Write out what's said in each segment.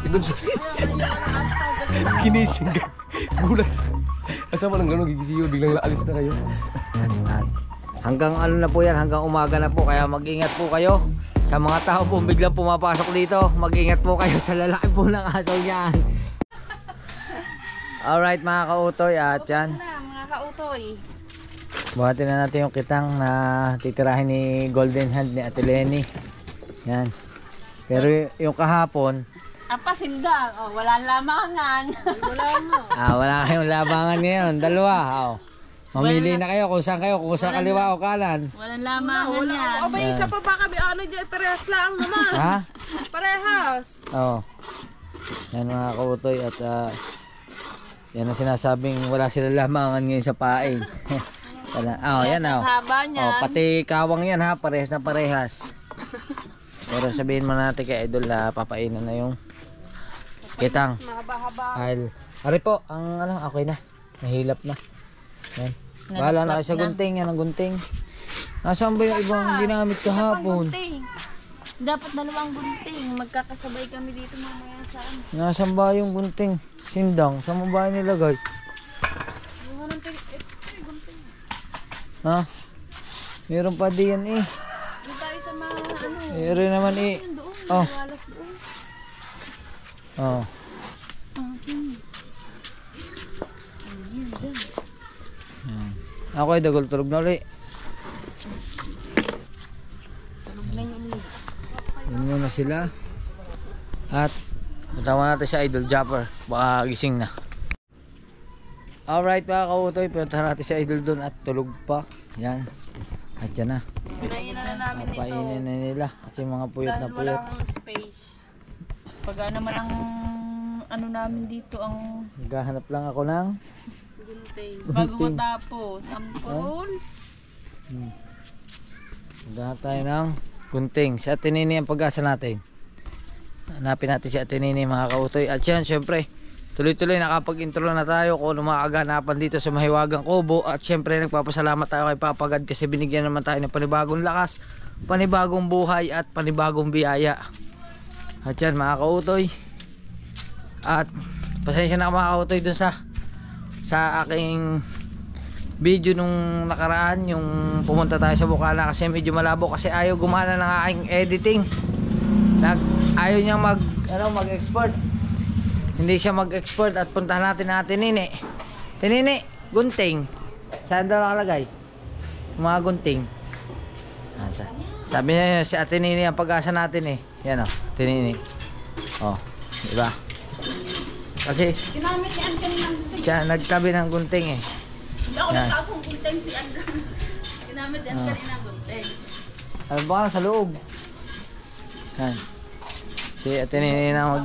Doon sa... Kinising ka. Gulat. Asa man ang gano'n gigising biglang laalis na kayo. Hanggang ano na po yan, hanggang umaga na po. Kaya mag-ingat po kayo. Sa mga tao po biglang pumapasok dito, mag-ingat po kayo sa lalaki po ng aso yan. Alright mga kautoy, at yan. Mga kautoy. Buhatin na natin yung kitang na titirahin ni Golden Hand ni Ate Lenny. Yan. Pero yung kahapon, Sindang. Oh, walang lamangan. Wala mo. wala kayong labangan ngayon. Dalawa. Mamili na kayo kung saan kaliwa o kanan. Walang lamangan yan. O ba isa pa ba kami? Ano dyan? Parehas lang naman. Ha? Parehas. Oo. Yan mga kautoy, at yan ang sinasabing wala sila lamangan ngayon sa paing. Yan Haba niyan. pati kawang yan ha, parehas na parehas. Pero sabihin mo natin kay Idol na papainan na yung kitang. Mahaba-haba. Ari po, ang okay na. Nahilap na. Yan. Bahala na kayo sa gunting, yan ang gunting. Nasaan ba yung ibang ginamit kahapon? Dapat dalawang gunting. Magkakasabay kami dito mamaya saan. Nasaan ba yung gunting? Sindang, saan mo ba nilagay? Ha? Meron pa diyan eh. Doon tayo sa mga Meron naman eh. doon. Oh. Walas doon. Oh. Ako ay dagol tulog na ulit. Yun muna sila. At tatawa natin si Idol Japper. Baka gising na. Alright mga kautoy, punta natin si Idol doon at tulog pa. Yan. At yan na. Pinainan na namin ito. Painin na nila kasi mga puyot na puyot. Walang space. Pag naman ang ano namin dito ang Naghahanap lang ako ng gunting. Bago matapos. Ampun. Naghahanap tayo ng gunting. Si Ate Nini ang pag-asa natin. Hanapin natin si Ate Nini mga kautoy. At yan syempre, tuloy-tuloy nakapag-intro na tayo kung ano mga kaganapan dito sa Mahiwagang Kubo. At syempre nagpapasalamat tayo kay Papa God kasi binigyan naman tayo ng panibagong lakas, panibagong buhay at panibagong biyaya. At yan mga kautoy. At pasensya na mga kautoy dun sa aking video nung nakaraan, yung pumunta tayo sa Bukana kasi medyo malabo kasi ayaw gumana ng aking editing. Ayaw niya mag-export. Hindi siya mag-export at puntahan natin Ate Nini. Nini, gunting. Saan daw nakalagay? Mga gunting. Sabi niya si Ate Nini ang pag-asa natin eh. Yan Ate Nini. Diba? Kasi Ginamit ni Ann kanina. siya nagtabi ng gunting eh. Hindi ako nagkakong gunting si Ann. Ginamit ni Ann kanina gunting. Ano ba sa loob? Yan. Si Ate Nini na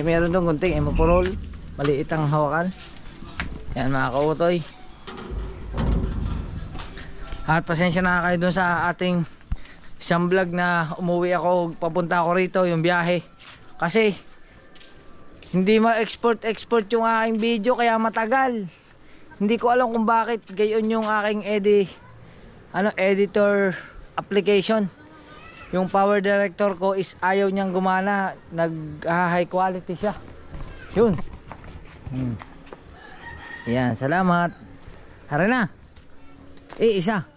meron dong gunting, mapurol. Maliit ang hawakan. Yan mga kautoy. At pasensya na kayo dun sa ating isang vlog na umuwi ako, papunta ako rito, yung biyahe. Kasi hindi ma-export yung aking video kaya matagal. Hindi ko alam kung bakit gayon yung aking editor application. Yung power director ko is ayaw niyang gumana, nag-high quality siya. Yun. Yan, salamat. Tara na. Isa.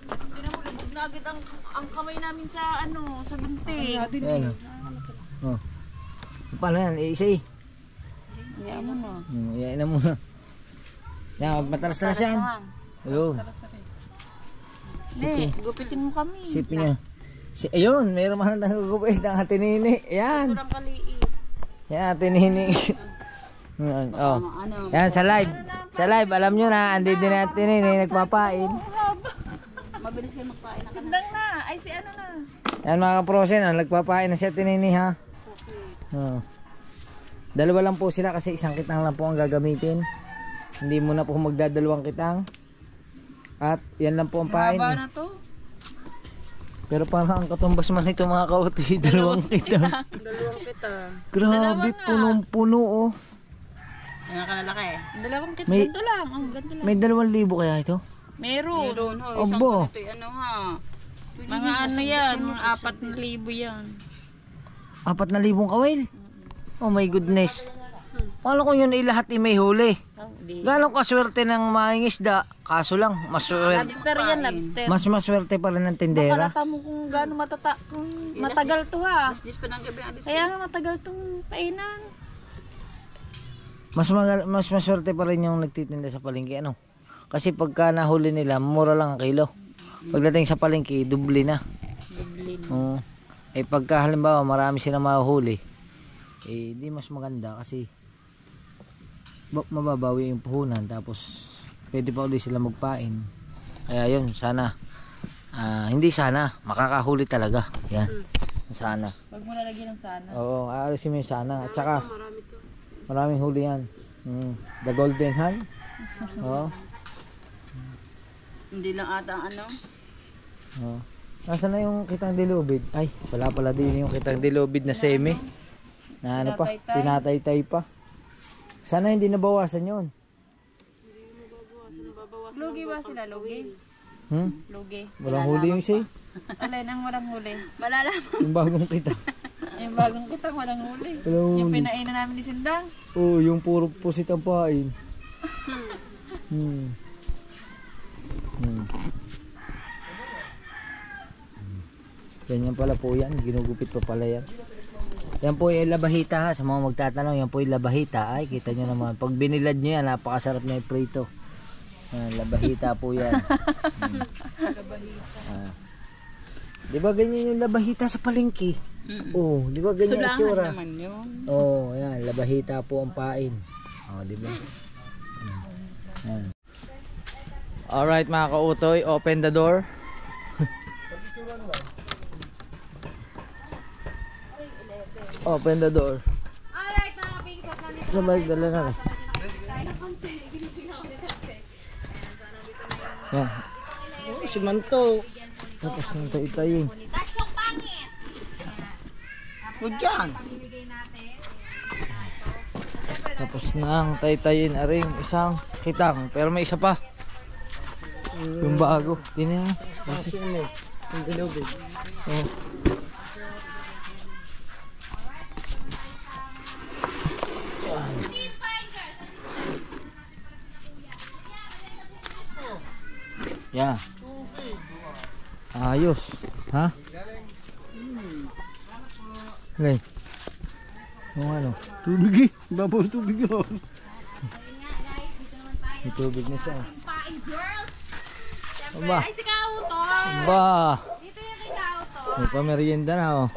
Pinamulubog na agad ang kamay namin sa sa gunting. Yan. Paano yan? Isa eh. Iyan mo na. Iyan na muna. Yan, matalas-talas yan. Ayun. Hindi, gupitin mo kami. Sipin niya. Ayun, mayroon man nagugupit ang Ate Nini. Yan. Ito lang kaliit. Yan, Ate Nini. Yan, sa live. Sa live, alam nyo na, andi din na Ate Nini, nagpapain. Mabilis kayo magpain na kanang na. Ay, si na. Yan mga kaprosen, nagpapain na si Ate Nini ha. Dalawa lang po sila kasi isang kitang lang po ang gagamitin. Hindi mo na po magdadalawang kitang. At yan lang po ang pain. Haba na to. Pero parang ang katumbas man ito mga kautoy, dalawang kitang. Dalawang kita. Grabe, punong-puno oh. Ano ka nalaki? Dalawang kita. May- Ganito lang. Ganito lang. May 2,000 kaya ito? Meron. Abo. Mga yan, mga 4,000 yan. 4,000 kawil? Oh my goodness. Paano kung yun lahat may huli? Gano'ng kaswerte ng mangingisda? Kaso lang, Lobster yan, lobster. mas maswerte pa rin ng tindera. Makalata mo kung gaano kung matagal to ha. Dis pa ng gabi alis. Kaya nga matagal tong painan. Mas maswerte pa rin yung nagtitinda sa palengke, ano? Kasi pagka nahuli nila, mura lang ang kilo. Pagdating sa palengke, dubli na. Oo. Eh pagka halimbawa marami silang mahuhuli, eh di mas maganda kasi mababawi yung puhunan, tapos pwede pa ulit sila magpain. Kaya yun, sana hindi sana, makakahuli talaga. Yan. Sana. Wag mo lalagyan ng sana. Oo, aalisin mo yung sana. At saka maraming huli yan. The golden hand. Oo. Hindi lang ata ang ano. Oo. Nasaan na yung kitang dilubid? Ay, pala din yung kitang dilubid na semi. Na ano pa, tinatay-tay pa. Sana hindi nabawasan yun. Lugi ba sila? Lugi? Lugi. Walang huli yung say. Alay nang walang huli. Malalaman. Yung bagong kita. Yung bagong kitang walang huli. Walang Yung huli. pinainan namin ni Sindang. Oo, yung puro pusit ang pain. Ganyan pala po yan. Ginugupit pa pala yan. Yan po yung labahita ha. Sa mga magtatanong, yan po yung labahita. Ay, kita nyo naman. Pag binilad nyo yan, napakasarap na yung prito. Labahita po yan. Di ba ganyan yung labahita sa palengke? Oo, di ba ganyan yung Sulahan itsura? naman yun. Oo, yan. Labahita po ang pain. Oo, di ba? Yan. Alright mga kautoy, open the door. Open the door. Alright mga pingsat na nito. Sabay, dala na rin. Yan. Simanto. Tapos yung tay-tayin. Tasyong pangit. O dyan. Tapos na ang tay-tayin aring isang kitang. Pero may isa pa. Yung bago. Di na yan. Sino? Yung dilubid. Oh. Yeah. Ayos. Ha? Alay. Yung ano? Tubig eh. Babaw tubig yun. May tubig na siya. Pain girls. Aba. Ay si Kauto. Ba. Dito yung kay Kauto. May pamerienda na oh.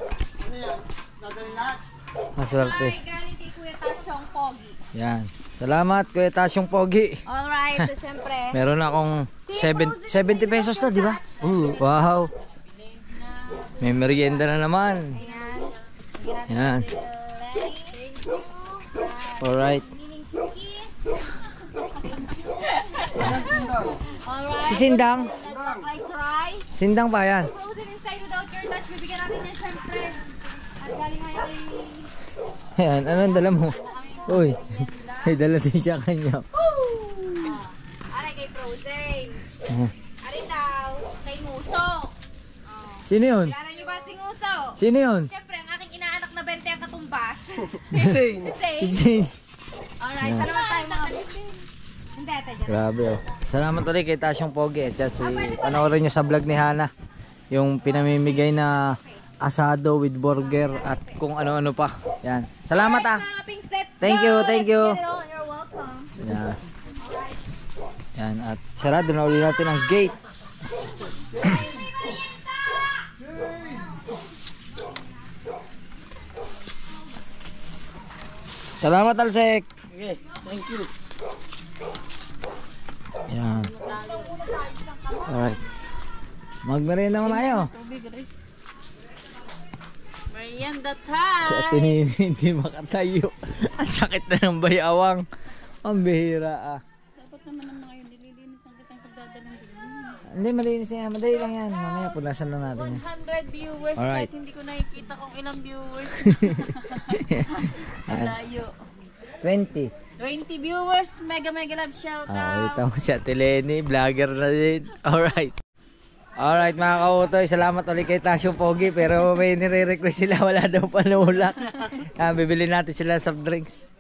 Maswerte. Ay galing kay Kuya Tasyong Pogi. Yan. Salamat Kuya Tasyong Pogi. Alright, so syempre. Meron akong 70 pesos na, di ba? Wow. May merienda na naman. Yan. Alright. Alright. Si Sindang. Cry. Sindang pa yan. Frozen inside without your touch. Bibigyan natin yan syempre. At galing nga yung Ayan, anong dala mo? Uy, may dala din siya kanya. aray kay Frozen. Aray daw, kay Nguso. Sino yun? Kilala niyo ba si Nguso? Sino yun? Siyempre, ang aking inaanak na 20 ang katumbas. Sing. Si Say. Jane. Alright, salamat tayo mga Hindi, tayo. Grabe oh. Salamat ulit kay Tasyong Pogi. At si panoorin nyo sa vlog ni Hana. Yung pinamimigay na asado with burger at kung ano-ano pa. Yan. Salamat ah. Mga Pinks, let's Thank go. you, thank you. Let's get it on. You're welcome. Yan. Yan. At sarado na uli natin ang gate. Salamat Alsek. Okay, thank you. Yan. Alright. Magmerienda muna kayo. Merienda Si Ate time. Nini hindi makatayo. Ang sakit na ng bayawang. Ang bihira ah. Dapat naman ang mga yun, nililinis ang kitang pagdadalang din. Hindi, malinis yan. Madali lang yan. Mamaya punasan lang natin yan. 100 viewers, Alright. kahit hindi ko nakikita kung ilang viewers. Layo. 20. 20 viewers, mega love shout out. Kita mo si Ate Lenny. Vlogger na din. Alright. Alright mga kautoy, salamat ulit kay Tasyo Pogi. Pero may nire-request sila, wala daw panulak. Bibili natin sila soft drinks.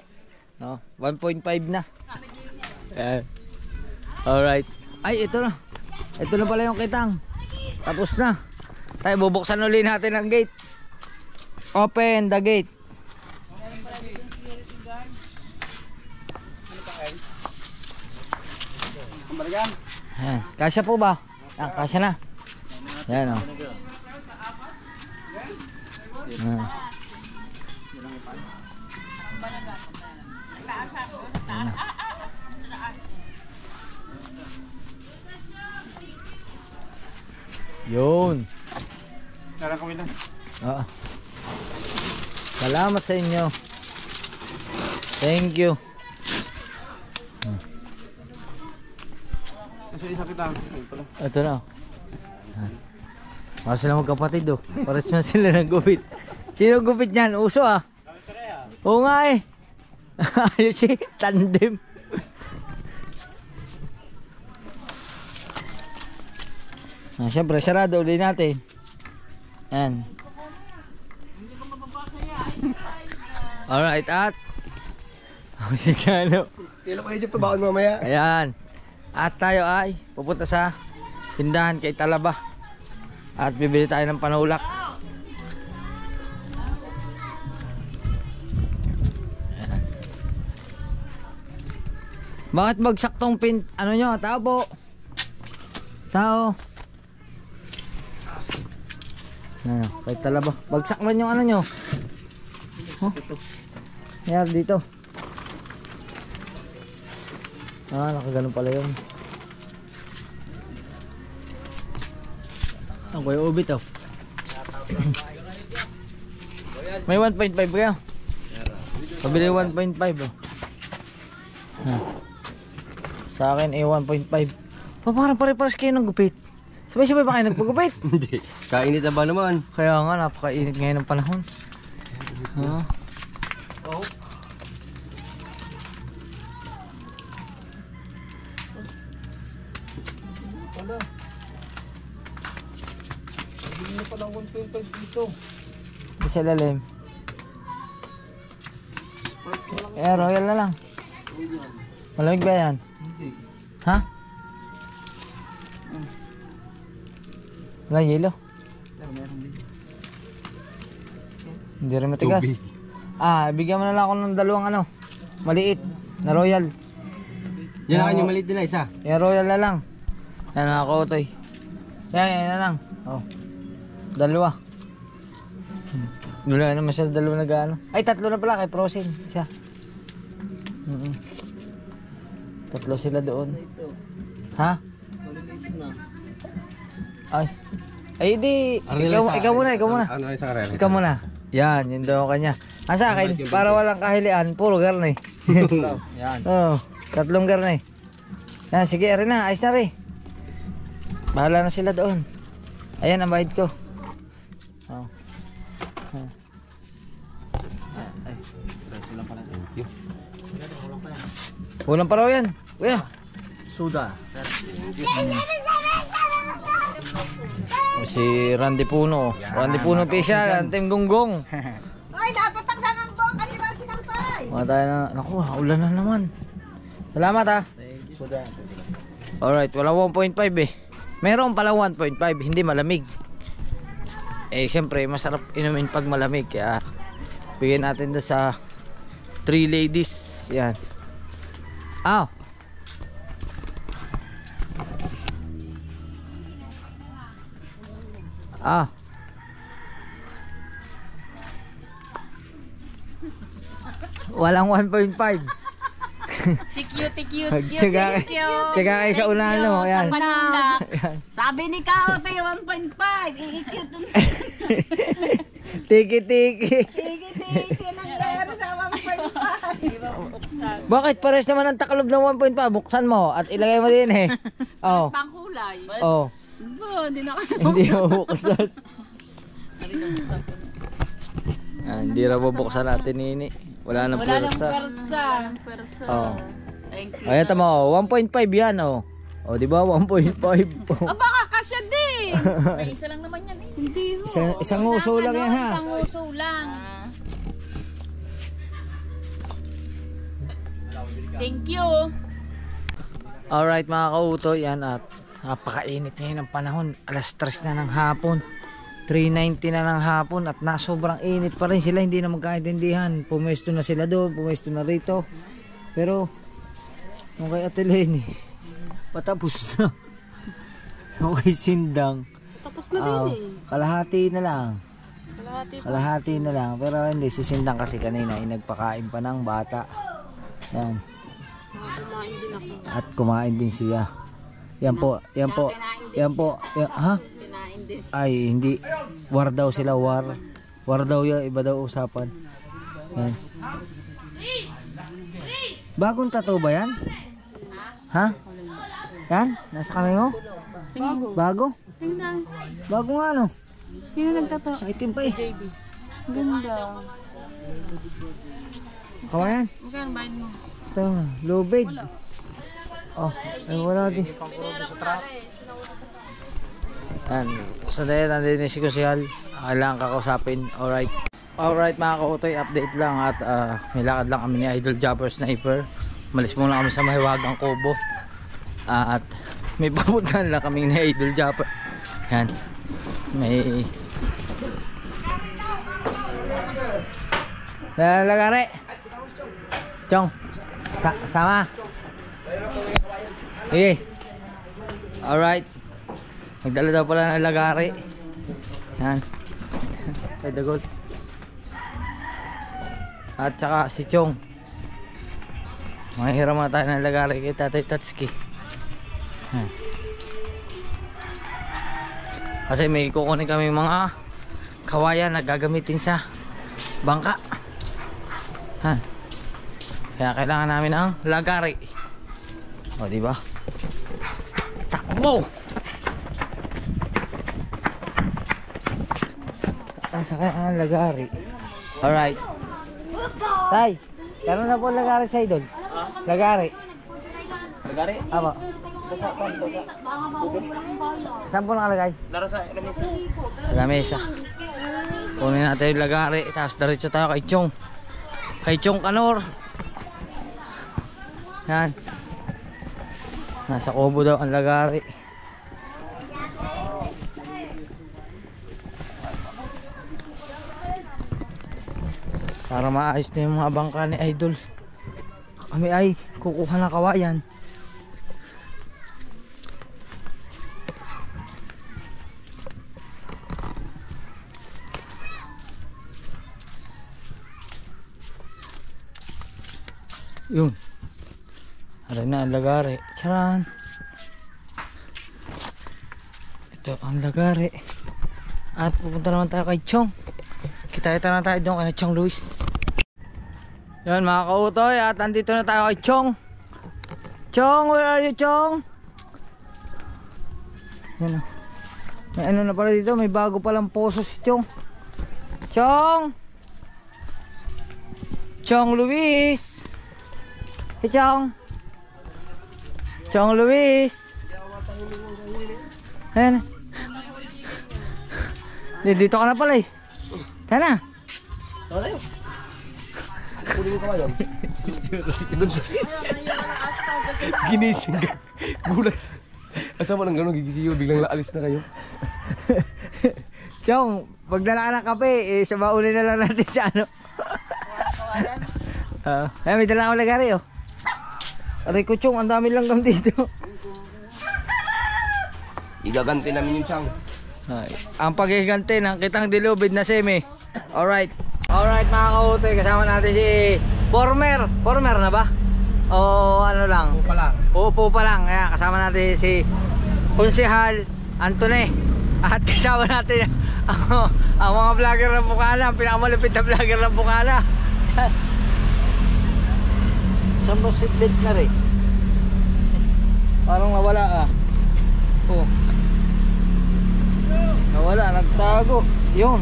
No, 1.5 na. Alright. Ay, ito na. Ito na pala yung kitang. Tapos na. Tayo bubuksan ulit natin ang gate. Open the gate. Ayan. Kasya po ba? Ah, kasya na. Ayan o. Ayan. Yun. Tara kami na. Oo. Salamat sa inyo. Thank you. Kasi isa kita. Ito na. Para sila magkapatid oh. Pares na sila ng gupit. Sino gupit niyan? Uso ah. Oo nga eh. Ayos eh. Tandem. Siyempre sarado ulit natin. Yan. Alright at si Chano. Kailan kayo dyan pabaon mamaya? Ayan. At tayo ay pupunta sa tindahan kay Talaba. At bibili tayo ng panulak. Ayan. Bakit bagsak tong pin? Ano nyo? Tao po. Tao. Ayan, kay Talaba. Bagsak man yung ano nyo. Oh. Ayan dito. Ah, nakaganon pala yun. Ang kuya ubit oh. May 1.5 kayo. Pabili 1.5 oh. Sa akin eh 1.5. Parang pare-pares kayo ng gupit. Sabay-sabay ba kayo nagpagupit? Hindi. Kainit na ba naman? Kaya nga, napakainit ngayon ng panahon. Oo. Wala. Hindi na pa ng 1.5 dito. Ito sa lalim. Royal na lang. Malamig ba yan? Hindi. Ha? Wala yelo? Pero meron din. Hindi rin matigas. Tubig. Bigyan mo na lang ako ng dalawang ano, maliit na royal. Yan na kanya maliit din na isa. Yan royal na lang. Yan na ako utoy. Yan na lang. Oh. Dalawa. Wala naman siya dalawa na gaano. Ay, tatlo na pala kay Frozen. Isa. Tatlo sila doon. Ha? Ay. Ay, di. Ikaw muna. Ano ay sa karera? Ikaw muna. Yan, yun daw kanya. Sa akin, para walang kahilian, puro garne. Yan. Oo, tatlong garne. Yan, sige, arin na, ayos na rin. Bahala na sila doon. Ayan, ang bahid ko. Oh. Ay, price lang pala. Thank you. Kulang pa raw yan. Kuya. Suda. Si Randy Puno. Randy Puno Official, ang Team Gonggong. Ay, napatak na ang buong kanila sinampay. Mga tayo na, naku, ulan na naman. Salamat ha. Suda. Alright, wala 1.5 eh. Meron pala 1.5, hindi malamig. Eh, syempre, masarap inumin pag malamig. Kaya, bigyan natin doon sa 3 ladies. Yan. Aw. Walang 1.5. Si cute. Tsaga kayo sa unahan no. Ayan. Manila. Sabi ni Kaote, 1.5. I-cute dun. Tiki. Tiki ng lero sa 1.5. Bakit pares naman ang takalob ng 1.5? Buksan mo at ilagay mo din eh. Oh. Pangkulay. Oh. Hindi na kayo. Hindi mo buksan. Hindi na bubuksan natin ini. Wala nang pwersa. Persa. Oh. Thank you. Ayan tama oh, 1.5 yan oh. Oh, di ba 1.5? Baka kasya din. eh. May isa lang naman yan eh. Hindi ho. Isang uso lang yan ha. Isang uso lang. Thank you. Alright mga kautoy, yan at napakainit ngayon ng panahon. Alas 3 na ng hapon. 3:90 na ng hapon at sobrang init pa rin sila, hindi na magkaintindihan. Pumesto na sila doon, pumesto na rito. Pero yung kay Ate Lenny, patapos na. Yung kay Sindang, Tapos na din eh. kalahati na lang. Kalahati pa. Kalahati na lang. Pero hindi, si Sindang kasi kanina nagpakain pa ng bata. Yan. Kumain din ako. At kumain din siya. Yan po, yan po. Yan po. Yan, ha? Kinain din. Ay, hindi. War daw sila, war. War daw yun, iba daw usapan. Yan. Bagong tattoo ba yan? Ha? Yan? Nasa kamay mo? Bago? Tingnan. Bago nga ano? Sino nagtato? Itim pa eh. Ganda. Kawayan? Magkano bayan mo? Ito, lubid. Oh, ay wala din. Yan. Sa dahil nandun si Kusyal, kailangan kakausapin. Alright. Alright mga kautoy, update lang at may lakad lang kami ni Idol Jumper Sniper. Malis muna kami sa Mahiwagang Kubo. At may papuntahan lang kami ni Idol Jumper. Yan. May lalagare. Chong, sama. Okay. Alright. Magdala daw pala ng lagari. Yan. Kay Dagol. At saka si Chong. Mahihiram na tayo ng lagari kay Tatay Tatsuki. Yan. Kasi may kukunin kami mga kawayan na gagamitin sa bangka. Han. Kaya kailangan namin ng lagari. O diba? Takbo! Nasa kaya ang lagari. Alright. Tay, gano'n na po lagari sa idol? Lagari. Lagari? Apa? Saan po nakalagay? Laro sa lamesa. Sa lamesa. Kunin natin yung lagari. Tapos diretso tayo kay Chong. Kay Chong Kanor. Yan. Nasa kubo daw ang lagari. Para maayos na yung mga bangka ni Idol. Kami ay kukuha ng kawayan. Yun. Aray na ang lagari. Charan. Ito ang lagari. At pupunta naman tayo kay Chong. Kita-kita na tayo doon kay Chong Luis. Yan mga kautoy. At andito na tayo kay Chong. Chong, where are you, Chong? Yan o. May ano na pala dito. May bago palang poso si Chong. Chong! Chong Luis! Hey Chong! Chong Luis! Ayan. Dito ka na pala eh. Tana. Ginising ka. Gulat. Asa mo nang gano'n gigising biglang laalis na kayo. Chong, pagdala ka ng kape, sa baunin na lang natin sa ano. May dala akong lagari oh. Aray ko Chong, ang dami langgam dito. Igaganti namin yung Chang. Ang paghiganti ng kitang dilubid na semi. Alright. Alright mga kautoy, kasama natin si Former. Former na ba? O ano lang? Upo pa lang. Upo pa lang. Kaya kasama natin si Konsehal Antone. At kasama natin ang mga vlogger ng Bukana. Ang pinakamalupit na vlogger ng Bukana. Saan ba seatbelt na rin? Parang nawala ah. Oh. Nawala, nagtago. Yun.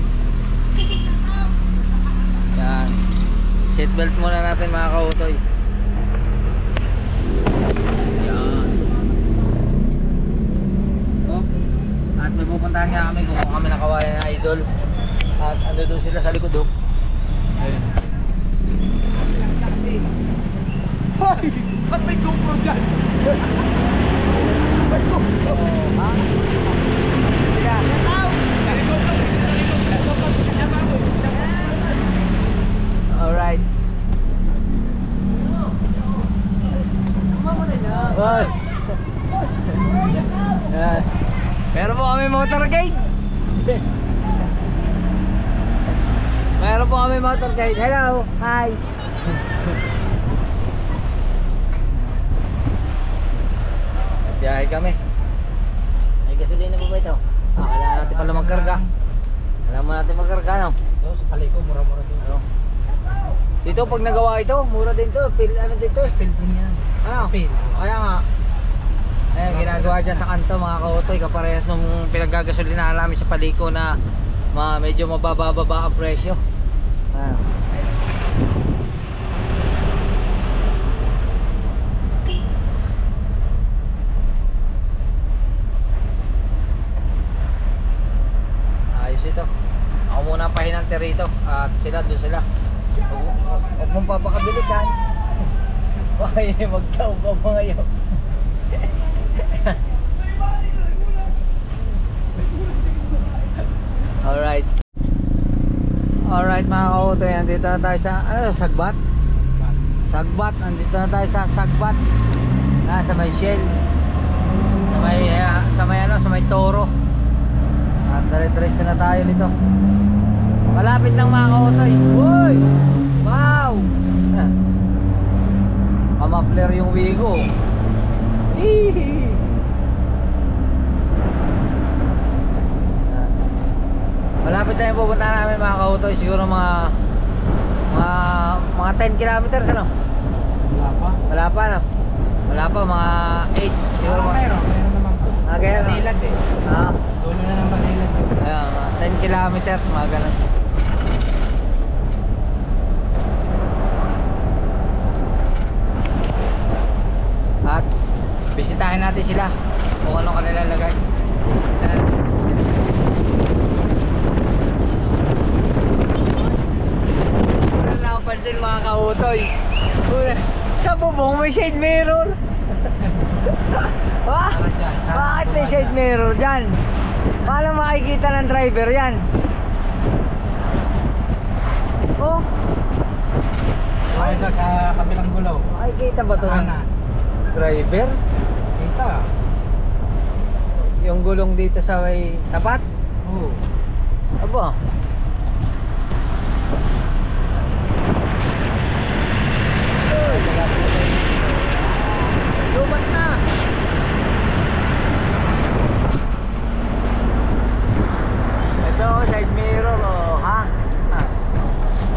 Yan. Seatbelt muna natin mga kautoy. Yan. Oh. At may pupuntahan nga kami kung kami nakawayan na idol. At ando doon sila sa likod. Ayun. Hoy! Ba't may GoPro dyan? May GoPro! Ha? Sila. Alright. Boss. Yan. Meron po kami motorcade. Meron po kami motorcade. Hello. Hi. Biyahe kami. Ay gasolina po ba ito? Kailangan natin pala magkarga. Kailangan mo natin magkarga, no? Ito, sa palay ko, mura-mura din. Ano? Dito pag nagawa ito, mura din to. Ano dito? Pil din yan. Ano? Kaya nga. Ayun, ginagawa dyan sa kanto mga kautoy. Kaparehas nung pinaggagasolinahan namin sa Paliko na medyo mababa ang presyo. Ano? Ayos ito. Ako muna ang pahinante rito. At sila, doon sila. Huwag mong papakabilisan. Bakit magtaw ka ba ngayon? Alright. Alright mga kautoy, nandito na tayo sa Sagbat? Sagbat, nandito na tayo sa Sagbat. Sa may Shell. Sa may Toro. At dire-diretso na tayo dito. Malapit lang mga kautoy. Uy! Wow! Kamapler yung Wigo. Malapit na yung pupunta namin mga kautoy. Siguro mga 10 kilometers ano? Wala pa. Wala pa no? Wala pa mga 8 siguro mga. Meron naman po. Kaya no? Manilad eh. Dulo na ng Manilad eh. Ayan, mga 10 kilometers mga ganun. At bisitahin natin sila kung ano kanila lagay. Ayan. Wala na akong pansin mga kautoy. Sa bubong may shade mirror. Ha? Bakit may shade mirror dyan? Paano makikita ng driver yan? Oh, Ay, sa kabilang gulaw. makikita ba ito ng Ana. driver? Kita. Yung gulong dito sa may tapat? Oo. Aba. Lumat na. Ito side mirror oh, ha?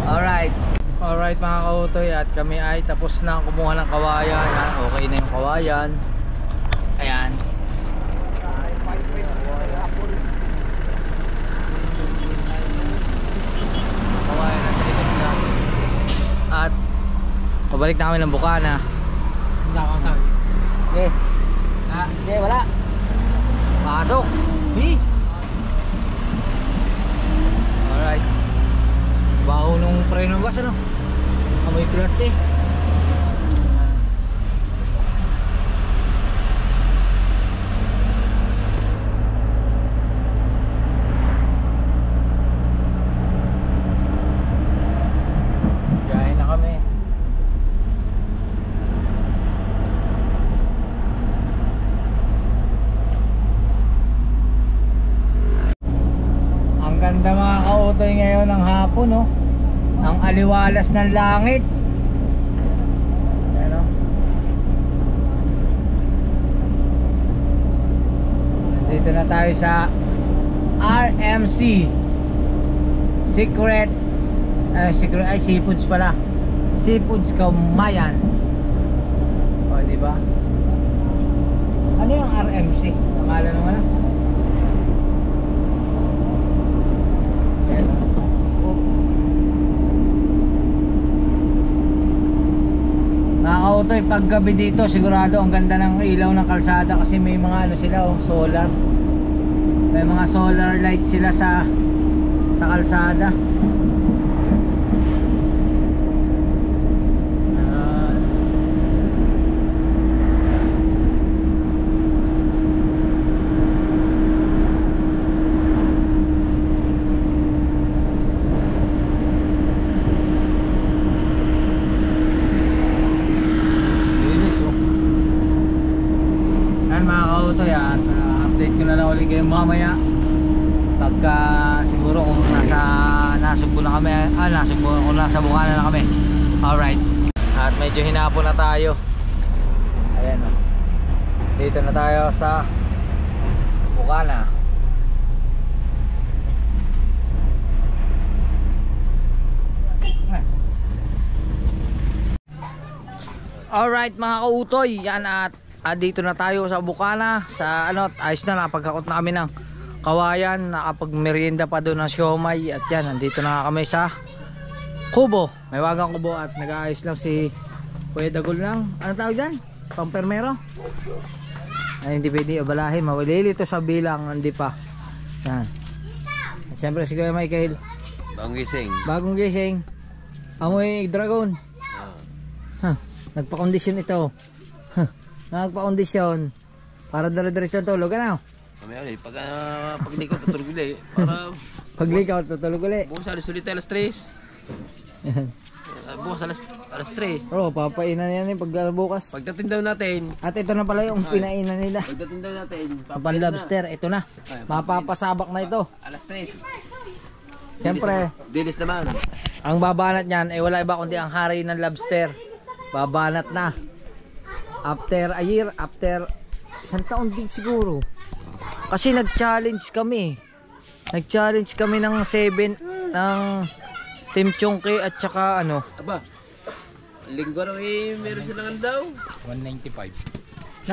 Alright. Alright mga kautoy, at kami ay tapos na kumuha ng kawayan ha? Okay na yung kawayan. Ayan. Kawayan na sa likod na. At pabalik na kami ng Bukana. Wala akong tawag. Okay. Ah, Okay, wala. Pasok. Hi. Alright. Baho nung preno bus ano? Amoy clutch eh. Biyahe na kami. Ang ganda mga kautoy ngayon ng hapon no. Ang aliwalas ng langit. Ayan o. Dito na tayo sa RMC Secret Seafoods pala. Seafoods Kaumayan. O diba? Ano yung RMC? Pangalan naman na? Mga kautoy, pag gabi dito sigurado ang ganda ng ilaw ng kalsada kasi may mga ano sila oh, solar. May mga solar light sila sa kalsada. Update ko na lang ulit kayo mamaya pagka siguro kung nasugbo na kami, kung nasa Bukana na kami. Alright, at medyo hinapon na tayo. Ayan o, dito na tayo sa Bukana. Alright mga kautoy, yan at dito na tayo sa Bukana, sa ayos na, nakapagkakot na kami ng kawayan, nakapagmerienda pa doon ng siomay. At yan, nandito na kami sa kubo, may wagang kubo. At nag-aayos lang si Kuya Dagol lang, ano tawag dyan? Pampermero? Ay, hindi pwede abalahin, mawalilito sa bilang, hindi pa. Yan. At syempre si Kuya Michael, bagong gising, amoy dragon. Nagpa-kondisyon ito. Nagpa-kondisyon para dire-diretso tulog, ano? Pag likaw tutulog ulit. Pag likaw tutulog ulit. Bukas alas ulit alas 3. Bukas alas 3. Oo, papainan yan pag bukas. Pagdating daw natin. At ito na pala yung pinainan nila. Pagdating daw natin. Papan lobster, ito na. Mapapasabak na ito. Alas 3. Siyempre, dilis naman. ang babanat niyan ay wala iba kundi ang hari ng lobster. Babanat na. After a year, after isang taon din siguro. Kasi nag-challenge kami. Nag-challenge kami ng 7 ng Team Chongke at saka ano. Aba, linggo raw meron silang daw 195.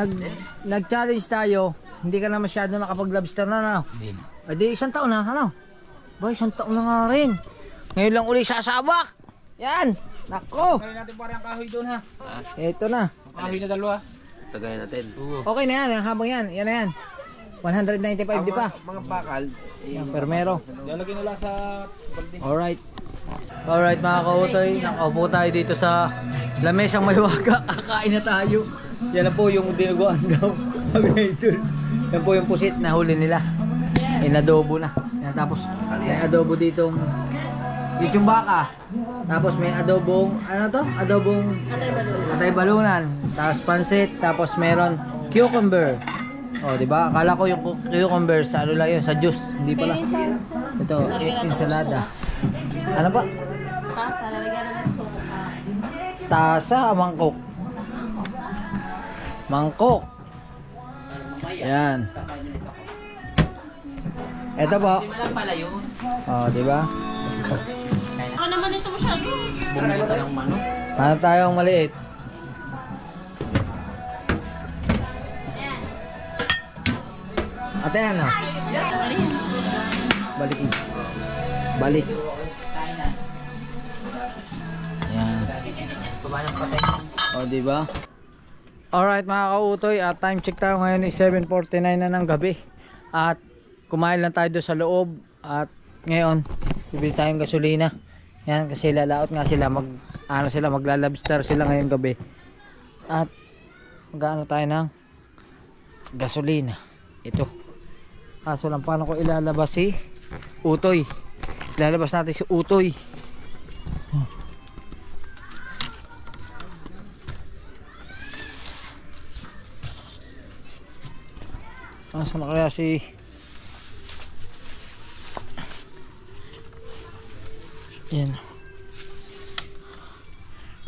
Nag-challenge tayo. Hindi ka na masyado nakapag-lobster na, no? Hindi na. Adi isang taon na, ano? Ba, isang taon na nga rin. Ngayon lang uli sasabak. Yan. Nako. Kaya natin parang kahoy doon ha. Ito na. Kahoy na dalawa. Tagay natin. Okay na yan, habang yan. Yan na yan. 195 di pa. Mga bakal. Yan, permero. Lalagyan nila sa balde. Alright. Alright mga kautoy. Nakaupo tayo dito sa lamesang may waga. Kakain na tayo. Yan na po yung dinuguan daw. Yan po yung pusit na huli nila. Inadobo na. Yan, tapos may adobo ditong yung baka. Tapos may adobong, ano to? Adobong atay balunan. Tapos pansit, tapos meron cucumber. Oh, di ba? Akala ko yung cucumber sa ano lang yun, sa juice. Hindi pala. Ito, ensalada. Ano pa? Tasa, lalagyan na ng sauce. Tasa, mangkok. Mangkok. Yan. Ito po. Oh, di ba? Ako naman ito masyado. Hanap tayong maliit. Ate, ano? Balik. Balik. Yan. O, diba? Alright mga kautoy, at time check tayo ngayon is 7:49 na ng gabi. At kumain lang tayo doon sa loob. At ngayon, bibili tayong gasolina. Yan, kasi lalaot nga sila, maglalabster sila ngayong gabi. At mag-ano tayo ng gasolina. Ito. Kaso lang, paano ko ilalabas si Utoy? Ilalabas natin si Utoy. Asa na kaya si yan.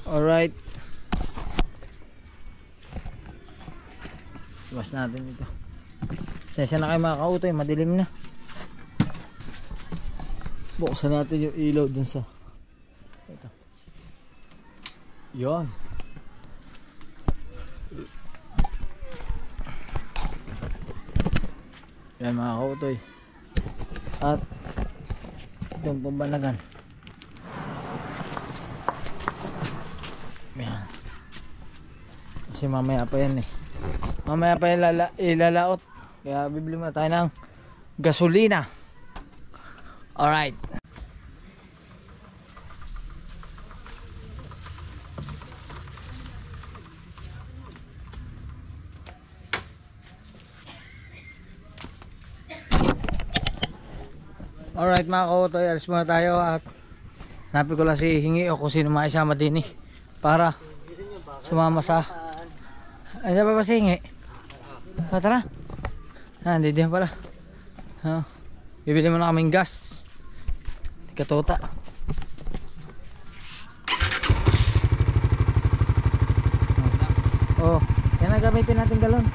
Alright. Labas natin ito. Sensya na kayo mga kautoy, madilim na. Buksan natin yung ilaw dun sa ito. Yan. Yan mga kautoy. At itong pambanagan. Yan. Kasi mamaya pa yan eh. Mamaya pa yan ilalaot. Kaya bibili muna tayo ng gasolina. Alright. Alright mga kautoy, alis muna tayo at hanapin ko lang si Hingi o kung sino maisama din para sumama sa... Ayan pa ba si Hingi? Tara. Hindi din pala. Bibili mo na kaming gas. Katota. Oh, yan ang gamitin natin galon.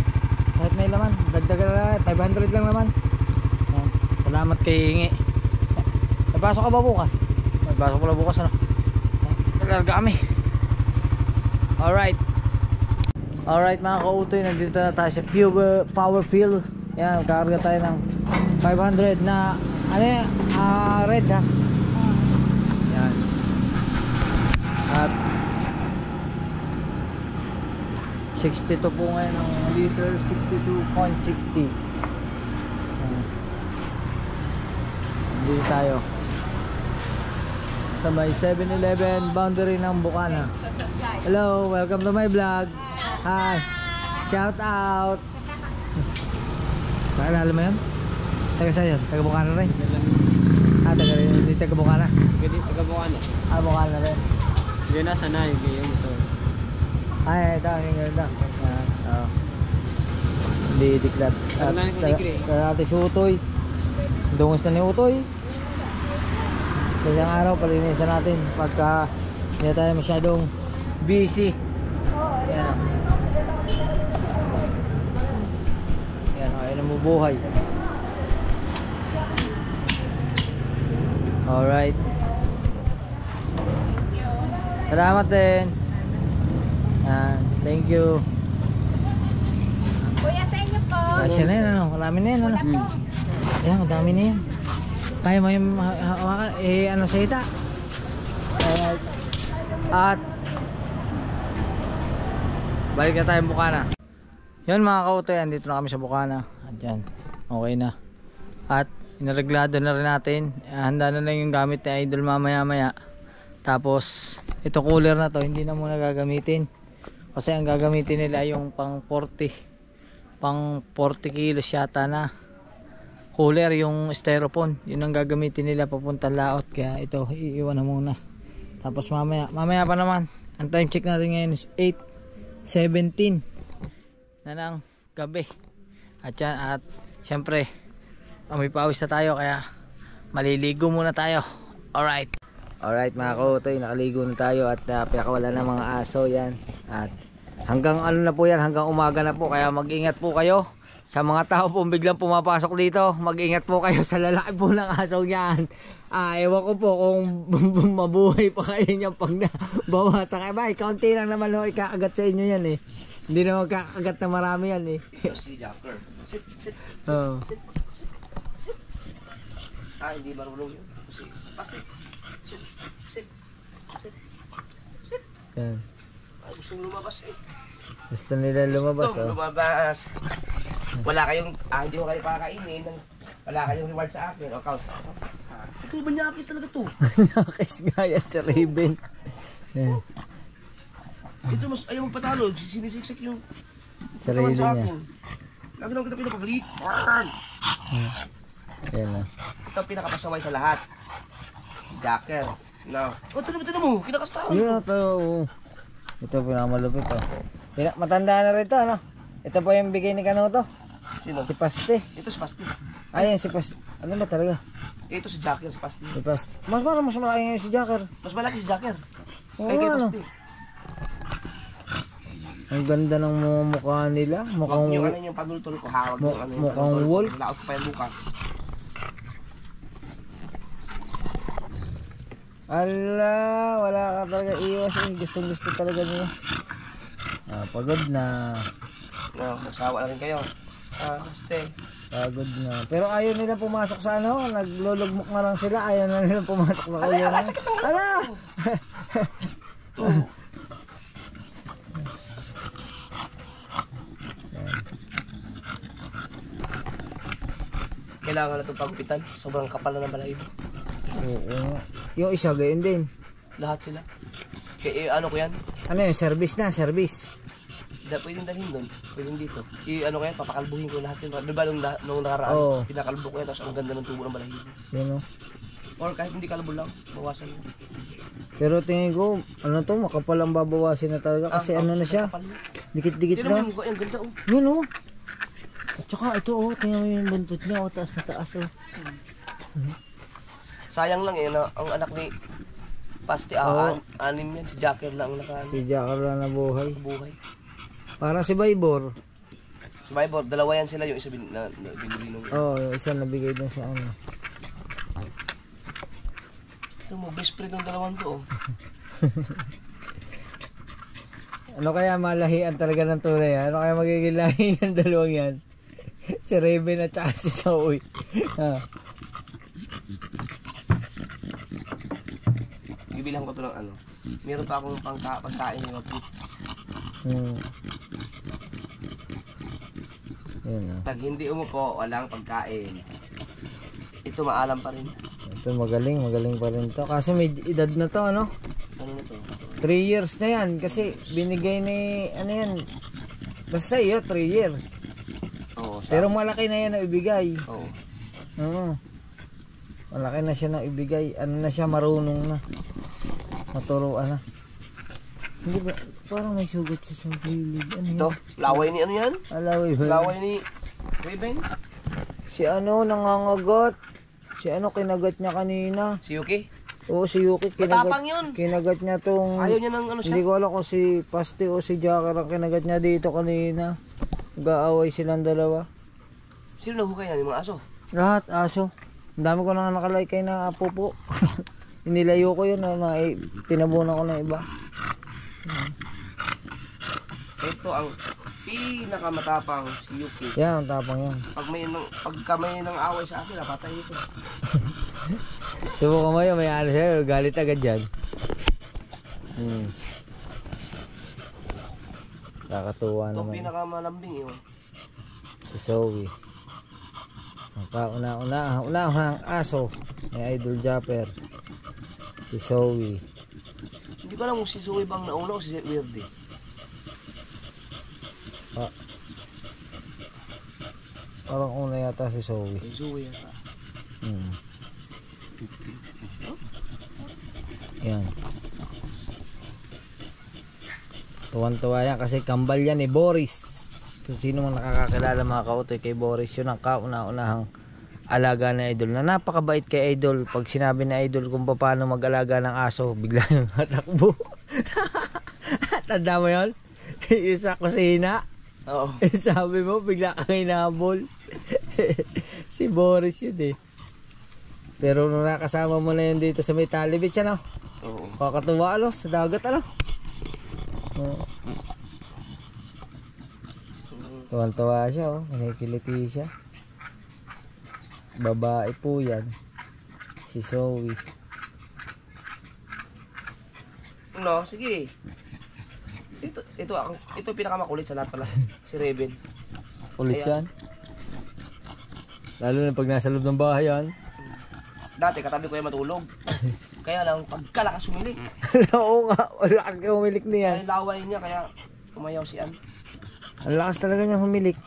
Kahit may laman, dagdagan lang, 500 lang naman. Salamat kay Hingi. Napasok ka ba bukas? Napasok pala bukas ano? Nalarga kami. Alright. Alright mga kautoy, nandito na tayo sa power fill. Yan, kakarga tayo ng 500 na ano yan, red ha. Yan. At 62 po ngayon ang liter, 62.60. Dito tayo sa may 7-Eleven boundary ng Bukana. Hello, welcome to my vlog. Hi, shout out. Pakilala mo yun? Taga sa'yo? Taga Bukana rin? Taga Bukana? Taga Bukana. Bukana rin. Hindi na sanay yung ito. Ay, ito ang ganda. Hindi diklat. Taga natin si Utoy. Dungis na ni Utoy. Sa isang araw, palinisan natin pagka hindi tayo masyadong busy. Yan. Yan, kaya na mabuhay. Alright. Salamat din. Yan, thank you. Kuya, sa inyo po. Kasi na yan, ano? Marami na yan, ano? Yan, madami na yan. Kaya mo yung ano sa ita. At balik na tayo Bukana. Yun mga kautoy, andito na kami sa Bukana. At yan, okay na. At inareglado na rin natin. Handa na lang yung gamit ni Idol mamaya-maya. Tapos ito cooler na to, hindi na muna gagamitin. Kasi ang gagamitin nila yung pang 40 kilos yata na cooler, yung styrofoam. Yun ang gagamitin nila papuntang laot. Kaya ito iiwan na muna. Tapos mamaya pa naman. Ang time check natin ngayon is 8:17 na ng gabi. At yan, at syempre may pawis na tayo kaya maliligo muna tayo. Alright mga kautoy, nakaligo na tayo at pinakawala ng mga aso yan. At hanggang ano na po yan, hanggang umaga na po. Kaya mag-ingat po kayo sa mga tao po biglang pumapasok dito. Mag-ingat po kayo sa lalaki po ng aso yan. Ewan ko po kung mabuhay pa kayo niyan pag nabawasan kayo. Bay, kaunti lang naman ho ikakagat sa inyo yan eh. Hindi naman kakagat na marami yan eh. Si Jacker. Sit. Oh. Sit. Hindi marunong yun. Kasi, pasti. Sit. Yan. Gustong lumabas eh. Gusto nila lumabas. Gustong lumabas. Wala kayong, hindi ko kayo pakakainin. Wala kayong reward sa akin. O, Kaus. Ito, manyakis talaga to. Manyakis gaya sa Raven. Ito, mas ayaw magpatalo. Sinisiksik yung Sarili sa niya. akin. Lagi naman kita pinapagalit. Yan na. Ito ang pinakapasaway sa lahat. Jacker. No. O, ito mo. Kinakastawan. Yun ito. Ito pinakamalupit oh. Matanda na rin ito ano. Ito po yung bigay ni Kanuto. Sino? Si Paste. Ito si Pasti. Ayun si Paste. Ano ba talaga? Ito si Jacker, si Pasti. Si Paste. Mas malaki ngayon si Jacker. Mas malaki si Jacker. Oo, Kay ano? Pasti. Ang ganda ng mga mukha nila. Huwag nyo ano yung panultol ko. Hawag nyo ano yung mukhang panultol ko. wolf. Laot ko pa yung buka. Ala, wala ka talaga iwas. Gusto talaga niya. Pagod na. No, magsawa na rin kayo. Pasti. Pagod na. Pero ayaw nila pumasok sa ano. Naglulugmok na lang sila. Ayaw na nila pumasok na kayo. Ala! kailangan na itong pagpitan. Sobrang kapal na ng balahibo. Oo. Yung isa gayon din. Lahat sila. Kaya ano ko yan? Ano yun? Service na, service. Pwedeng dalhin doon. Pwedeng dito. Ano ko yan? Papakalbuhin ko lahat yun. Diba nung nakaraan, Oo. pinakalbo ko yan. Tapos ang ganda ng tubo ng balahibo. Yun o. Or kahit hindi kalbo lang, bawasan mo. Pero tingin ko, ano to, makapal ang babawasin na talaga kasi ano na siya. Dikit-dikit Tignan mo na. yung mukha yan, ganda oh. Yun o. At saka ito o, tingnan mo yung buntot niya o, taas na taas o. Sayang lang eh, ang anak ni Pasti, Oo. anim yan. Si Jacker lang ang Si Jacker na nabuhay. nakabuhay. Parang si Baybor. Survivor, dalawa yan sila yung isa binili nung. Oo, yung isa nabigay din sa ano. Ito mo, best friend ng dalawang to oh. Ano kaya malahian talaga ng tunay? Ano kaya magiging lahi ng dalawang yan? Si Raven at saka si Zoe. Ha. Bibilang ko to ng ano. Meron pa akong pagkain ng mga fruits. Yan o. Pag hindi umupo, walang pagkain. Ito maalam pa rin. Ito magaling pa rin to. Kaso may edad na to, ano? Ano na to? 3 years na yan. Kasi binigay ni, ano yan? Basta iyo, 3 years. Oo. Pero malaki na yan na ibigay. Oo. Oo. Malaki na siya na ibigay. Ano na siya, marunong na. Maturuan na. Hindi ba, parang may sugat siya sa gilid. Ano yan? Ito, laway ni ano yan? Alaway ba? Laway ni Raven? Si ano, nangangagat. Si ano, kinagat niya kanina. Si Yuki? Oo, si Yuki. Matapang yun. Kinagat niya tong... Ayaw niya ng ano Hindi siya? ko alam kung si Pasti o si Jacker ang kinagat niya dito kanina. Nag-aaway silang dalawa. Sino nahukay yan? Yung mga aso? Lahat, aso. Ang dami ko nang nakalaykay na pupo. Inilayo ko yun. Tinabunan ko ng iba. Ito ang pinakamatapang si Yuki. Yan, ang tapang yan. Pagka may nang away sa akin, napatay ito. Subukan mo yun, may ano sa'yo. Galit agad yan. Kakatuwa Ito ang naman. pinakamalambing eh. Si Zoe. Ang kauna-unahang aso ni Idol Japper. Si Zoe. Hindi ko alam kung si Zoe bang nauna o si Weirdy. Parang una yata si Zoe. Si Zoe yata. Yan. Tuwan-tuwa yan kasi kambal yan ni Boris. Kung sino man nakakakilala mga kautoy kay Boris, yun ang kauna-unahang alaga na Idol. Na napakabait kay Idol. Pag sinabi na Idol kung paano mag-alaga ng aso, bigla yung matakbo. Tanda mo yun? Yung sa kusina. Oo. Sabi mo, bigla kang hinabol. Si Boris yun eh. Pero nung nakasama mo na yun dito sa may Talibits, ano? Oo. Kakatuwa, ano? Sa dagat, ano? Tuwan-tuwa siya, oh. Kinikiliti siya. Babae po yan. Si Zoe. No, sige. Ito pinakamakulit sa lahat pala. Si Raven. Kulit Ayan. yan. Lalo na pag nasa loob ng bahay yan. Dati katabi ko yung matulog. Kaya lang, pagkalakas humilik. Oo nga, malakas ka humilik niyan. Ay laway niya, kaya umayaw si Ann. Ang lakas talaga niya humilik.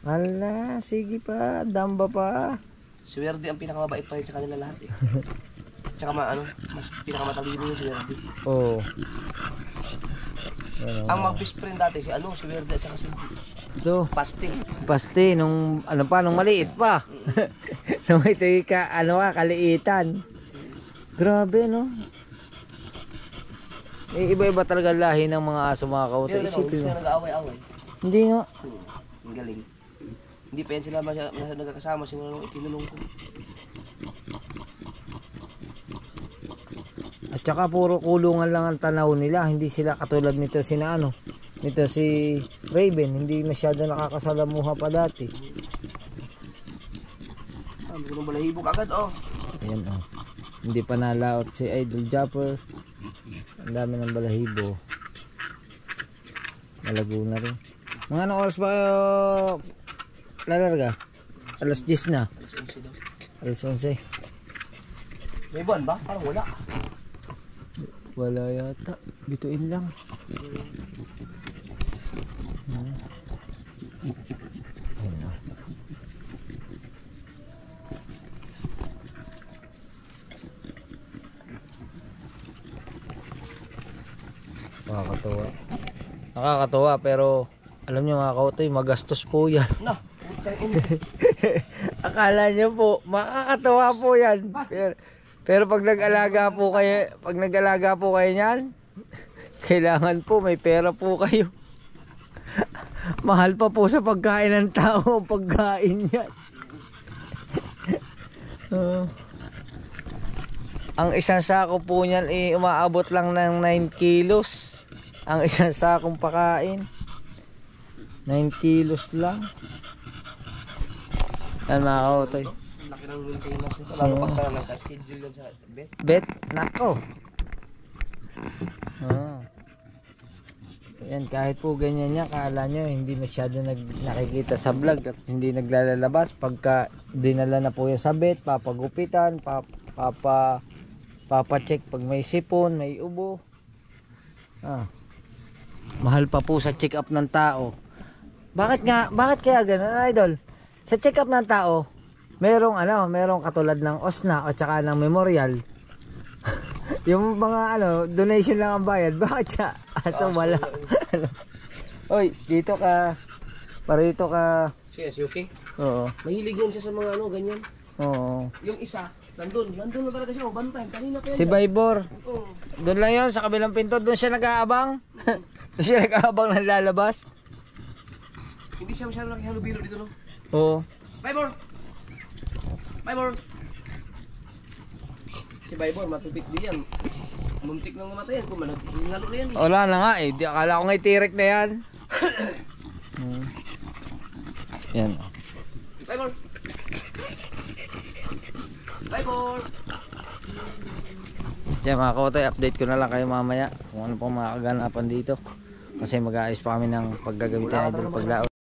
Ala, sige pa, damba pa. Si Weirdy ang pinakamabait pa rin sa kanila lahat eh. Tsaka mas pinakamatalino yung si Weirdy. Oo. Ang mag-best friend dati si Weirdy at saka si Ito, Pasti. Pasti, nung maliit pa. Nung ito kaliitan. Grabe, no? Iba-iba talaga lahi ng mga aso mga kautoy. Hindi Isipin sila mo. nag-aaway-away. Hindi nga. Ang galing. Hindi pa yan sila nagkakasama simula nung ikinulong ko. At saka puro kulungan lang ang tanaw nila. Hindi sila katulad nito nito si Raven. Hindi masyado nakakasalamuha pa dati. Ang gulong balahibog agad oh. Ayan oh. Hindi pa nalaot si Idol Japper. Ang dami ng balahibo. Malago na rin. Mga anong oras ba kayo lalarga? alas 10 na. Alas 11 daw. Alas 11. May buwan ba? Parang wala. Wala yata. Bituin lang. Ayun na. Nakakatuwa. Nakakatuwa pero alam niyo mga kautoy, magastos po yan. Na, putang ina. Akala niyo po, makakatawa po yan. Pero pag nag-alaga po kayo niyan, kailangan po may pera po kayo. Mahal pa po sa pagkain ng tao ang pagkain niyan. Ang isang sako po niyan umaabot lang ng 9 kilos. Ang isang sakong pakain. 9 kilos lang. Yan mga kautoy. Laki ng maintenance nito. Lalo pagka nagka-schedule yan sa bet. Bet, nako. Yan, kahit po ganyan niya, kala nyo hindi masyado nakikita sa vlog at hindi naglalabas. Pagka dinala na po yan sa bet, papagupitan, papacheck pag may sipon, may ubo. Mahal pa po sa check up ng tao. Bakit kaya ganun, idol? Sa check up ng tao, merong katulad ng OSNA o tsaka ng memorial. Yung mga donation lang ang bayad. Bakit siya? Aso wala. Oy, dito ka. Parito ka. Siya, si Yuki. Oo. Mahilig yan siya sa mga ganyan. Oo. Yung isa, nandun na talaga siya. Bantay, kanina pa yan. Si Baybor. Oo. Doon lang yun, sa kabilang pinto. Doon siya nag-aabang. Doon siya nag-aabang ng lalabas. Hindi siya masyado nakihalubilo dito, no? Oo. Baybor! Baybor! Si Baybor, matupik din yan. Muntik nang mamatayan kung nalalo na yan. Wala na nga eh. Di, akala ko nga itirik na yan. Yan. Baybor! Baybor! Yan mga kautoy, update ko na lang kayo mamaya kung ano pong mga kaganapan dito. Kasi mag-aayos pa kami ng paggagamitan idol paglaot.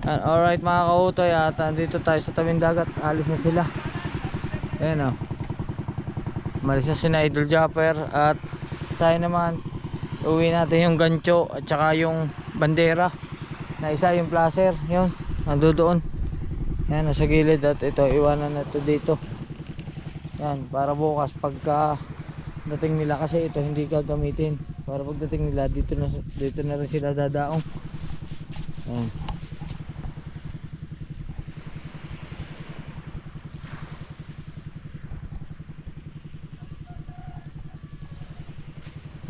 Alright mga kautoy, at dito tayo sa tabing dagat. Alis na sila. Ayan o. Malis na sila Idol Japper. At tayo naman, uwi natin yung gancho at saka yung bandera na isa, yung placer. Yun, nando doon. Yan, nasa gilid. At ito, iwanan na ito dito. Yan, para bukas pagka dating nila, kasi ito hindi gagamitin. Para pagdating nila, dito na rin sila dadaong. Yan.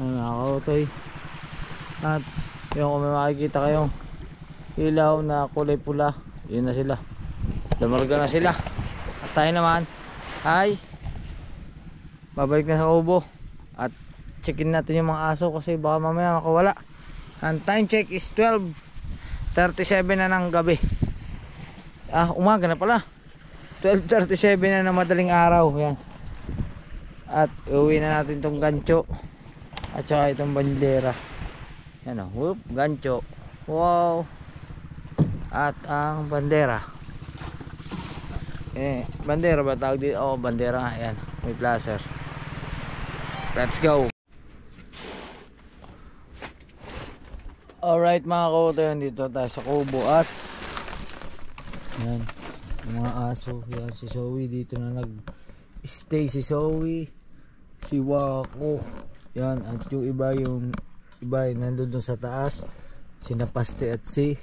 Nakakautoy. At yung kung may makikita kayong ilaw na kulay pula, yun na sila, lumarga na sila. At tayo naman ay babalik na sa kubo at checkin natin yung mga aso kasi baka mamaya makawala. Ang time check is 12:37 na ng gabi. Umaga na pala, 12:37 na ng madaling araw. Yan. At uwi na natin tong gancho at saka itong bandera. Yan o, whoop, gancho. Wow. At ang bandera. Bandera ba tawag dito? Oo, bandera nga. Yan, may placer. Let's go. Alright mga kautoy, dito tayo sa kubo at yan, mga aso. Yan, si Zoe dito na nag-stay. Si Zoe, si Wako. Yan, at yung iba nandun sa taas, si Napaste at si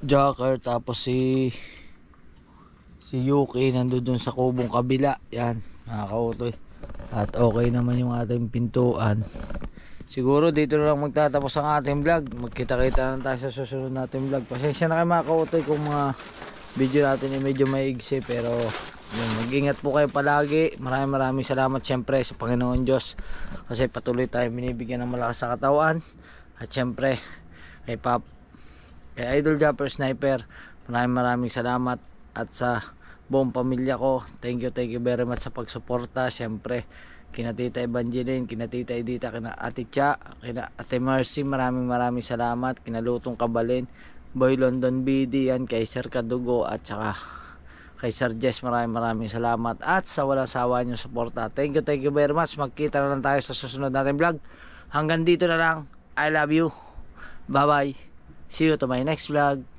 Joker. Tapos si Yuki nandun sa kubong kabila. Yan mga kautoy. At okay naman yung ating pintuan. Siguro dito na lang magtatapos ang ating vlog. Magkita-kita na tayo sa susunod nating vlog. Pasensya na kayo mga kautoy kung mga video natin ay medyo maigsi, pero mag-ingat po kayo palagi. Maraming salamat syempre sa Panginoon Diyos kasi patuloy tayo binibigyan ng malakas sa katawan. At syempre kay Idol Japper Sniper, maraming salamat. At sa buong pamilya ko, thank you very much sa pagsuporta. Syempre kina Tita Evangeline, kina Tita Edita, kina Ate Cha, kina Ate Mercy, maraming salamat. Kina Lutong Kabalin, Boy London BD yan, kay Sir Kadugo at saka kay Sir Jess. Maraming salamat at sa walang sawa nyo suporta. Thank you very much. Magkita na lang tayo sa susunod natin vlog. Hanggang dito na lang. I love you. Bye bye. See you to my next vlog.